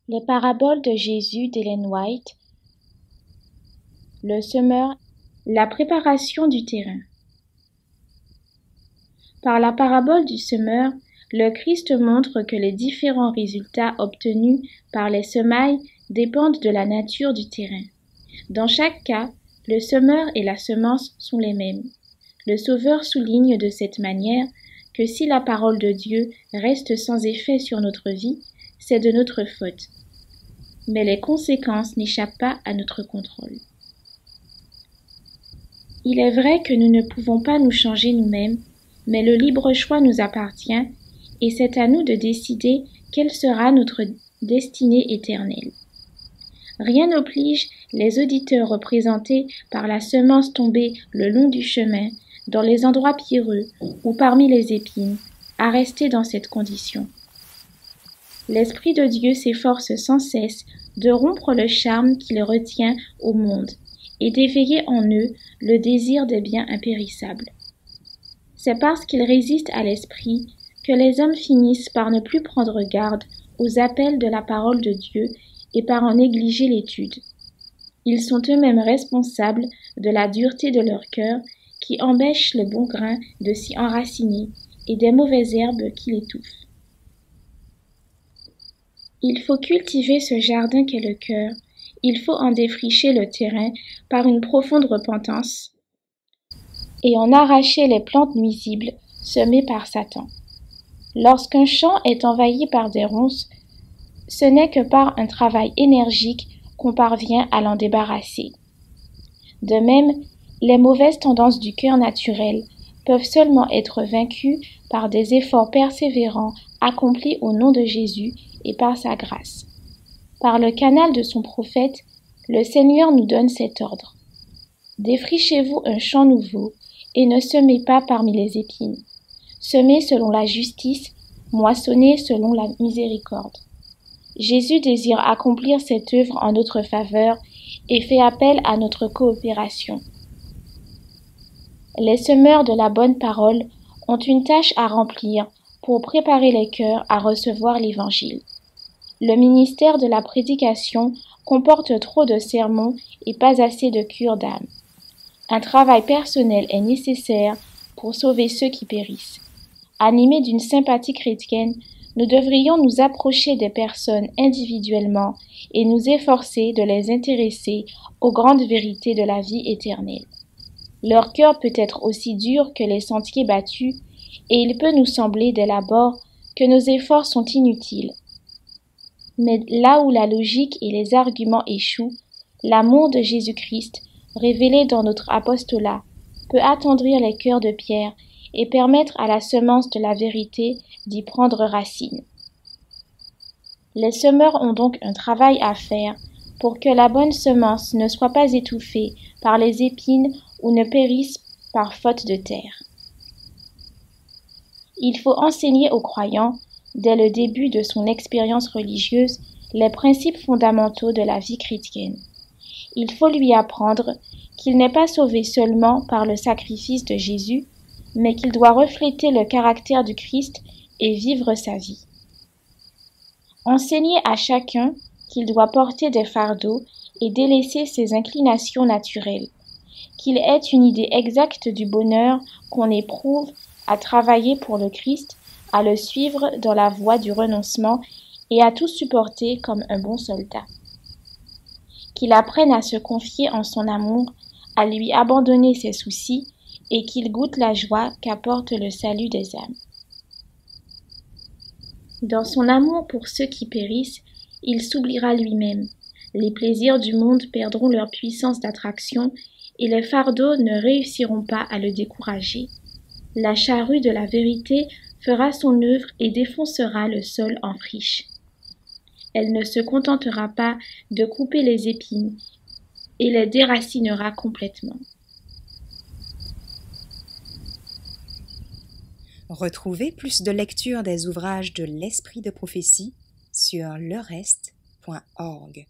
Les paraboles de Jésus d'Ellen White, le semeur, la préparation du terrain. Par la parabole du semeur, le Christ montre que les différents résultats obtenus par les semailles dépendent de la nature du terrain. Dans chaque cas, le semeur et la semence sont les mêmes. Le Sauveur souligne de cette manière que si la parole de Dieu reste sans effet sur notre vie, c'est de notre faute. Mais les conséquences n'échappent pas à notre contrôle. Il est vrai que nous ne pouvons pas nous changer nous-mêmes, mais le libre choix nous appartient et c'est à nous de décider quelle sera notre destinée éternelle. Rien n'oblige les auditeurs représentés par la semence tombée le long du chemin, dans les endroits pierreux ou parmi les épines, à rester dans cette condition. L'Esprit de Dieu s'efforce sans cesse de rompre le charme qui les retient au monde et d'éveiller en eux le désir des biens impérissables. C'est parce qu'ils résistent à l'Esprit que les hommes finissent par ne plus prendre garde aux appels de la parole de Dieu et par en négliger l'étude. Ils sont eux-mêmes responsables de la dureté de leur cœur qui empêche le bon grain de s'y enraciner et des mauvaises herbes qui l'étouffent. Il faut cultiver ce jardin qu'est le cœur, il faut en défricher le terrain par une profonde repentance et en arracher les plantes nuisibles semées par Satan. Lorsqu'un champ est envahi par des ronces, ce n'est que par un travail énergique qu'on parvient à l'en débarrasser. De même, les mauvaises tendances du cœur naturel peuvent seulement être vaincues par des efforts persévérants accomplis au nom de Jésus et par sa grâce. Par le canal de son prophète, le Seigneur nous donne cet ordre. Défrichez-vous un champ nouveau et ne semez pas parmi les épines. Semez selon la justice, moissonnez selon la miséricorde. Jésus désire accomplir cette œuvre en notre faveur et fait appel à notre coopération. Les semeurs de la bonne parole ont une tâche à remplir pour préparer les cœurs à recevoir l'Évangile. Le ministère de la prédication comporte trop de sermons et pas assez de cure d'âme. Un travail personnel est nécessaire pour sauver ceux qui périssent. Animés d'une sympathie chrétienne, nous devrions nous approcher des personnes individuellement et nous efforcer de les intéresser aux grandes vérités de la vie éternelle. Leur cœur peut être aussi dur que les sentiers battus, et il peut nous sembler dès l'abord que nos efforts sont inutiles. Mais là où la logique et les arguments échouent, l'amour de Jésus-Christ, révélé dans notre apostolat, peut attendrir les cœurs de pierre et permettre à la semence de la vérité d'y prendre racine. Les semeurs ont donc un travail à faire pour que la bonne semence ne soit pas étouffée par les épines ou ne périsse par faute de terre. Il faut enseigner aux croyants, dès le début de son expérience religieuse, les principes fondamentaux de la vie chrétienne. Il faut lui apprendre qu'il n'est pas sauvé seulement par le sacrifice de Jésus, mais qu'il doit refléter le caractère du Christ et vivre sa vie. Enseigner à chacun qu'il doit porter des fardeaux et délaisser ses inclinations naturelles, qu'il ait une idée exacte du bonheur qu'on éprouve à travailler pour le Christ, à le suivre dans la voie du renoncement et à tout supporter comme un bon soldat. Qu'il apprenne à se confier en son amour, à lui abandonner ses soucis et qu'il goûte la joie qu'apporte le salut des âmes. Dans son amour pour ceux qui périssent, il s'oubliera lui-même. Les plaisirs du monde perdront leur puissance d'attraction et les fardeaux ne réussiront pas à le décourager. La charrue de la vérité fera son œuvre et défoncera le sol en friche. Elle ne se contentera pas de couper les épines et les déracinera complètement. Retrouvez plus de lectures des ouvrages de l'Esprit de prophétie sur lerest.org.